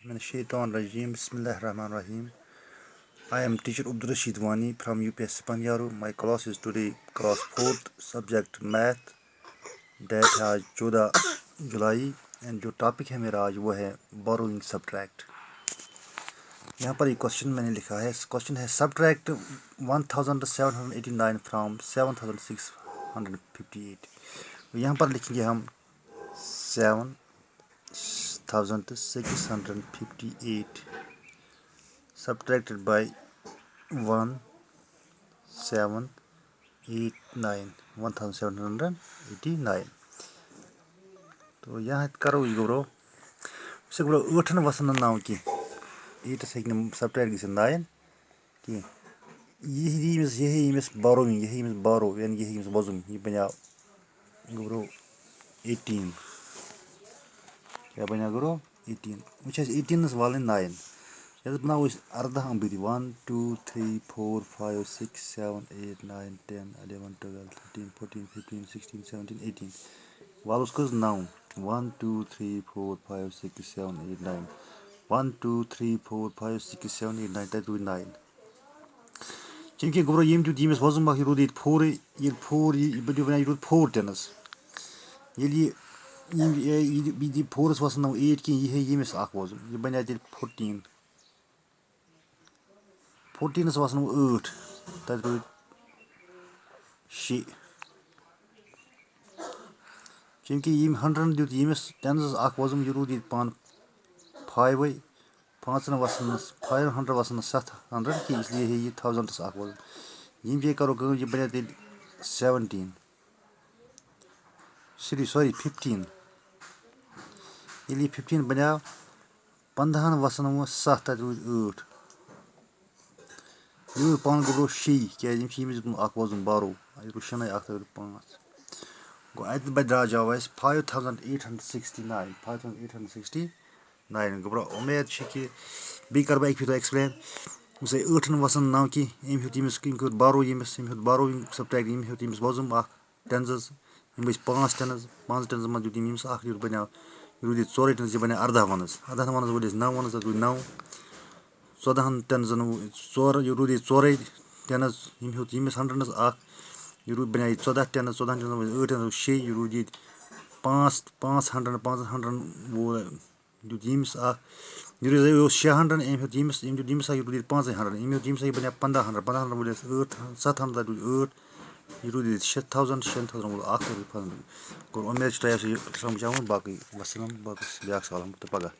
من الشيطان الرجيم. بسم الله الرحمن الرحيم. I am teacher RASHID wani from UPS siphan yaroo. My class is today class 4th, subject math. Date है 14 जुलाई and जो टॉपिक है मेरा आज वो है borrowing subtract. यहाँ पर एक क्वेश्चन मैंने लिखा है. क्वेश्चन है subtract 1789 from 7658. यहाँ पर लिखेंगे हम 7658 subtracted by 1789. तो यहाँ करो ये ब्रो से ब्रो 8 वसन 9 की 8 से subtract गई 9 की यही borrowing यही borrow यानी यही वजन ये बना ब्रो 18 क्या बना ब्रो 18 मुझे 18 वाले 9 ये बनाओ इस अर्धा अंबी 1 2 3 4 5 6 7 8 9 10 11 12 13 14 15 16 17 18 वाल उसको 9 1 2 3 4 5 6 7 8 9 1 2 3 4 5 6 7 8 9 that do 9 क्योंकि गोबरो यम जो दिमस वजन बाकी रोद 4 ये 4 ये बड़ी बना रोद 4 टेनस ये 4 वसन 8 की ये यमस आख वजन ये बना 14 14 वसन 8 that do 6 क्योंकि ये 100 दित यमस टेनस आख वजन ये रोद पान 5 500 वसन 500 वसन 700 की इसलिए है ये 1000 आख वजन यम जे करो ये बना 17 sorry 15 ये 15 बना 15 वसन 7 that do 8 ये पान गो 6 क्या यम आख वजन बारो ये शनै 5 गो अत बदरा जाव 5869 गो उम्मीद कि बी कर एक फिर एक्सप्लेन उसे 8 वसन 9 की एम यमस बारो यमस बारोइंग सबट्रैक्ट यमस वजन टेंस यम 5 टेंस मज यमस बना रूद 4 टेंस यह बना अर्धा वनस वो 9 वनस 9 14 टेंस 4 यह रूद 4 टेंस यमस 100 यह रूद बना 14 टेंस 14 टेंस 8 टेंस 6 यह रूद 500 वो यमस यह रूद 600 यमस यह रूद 500 यमस बना 1500 वो 700 8 यह रूद 6000 वो गो उम्मीद तुम समझ बाकी वसलम बाकी ब्याक सवाल तो पगह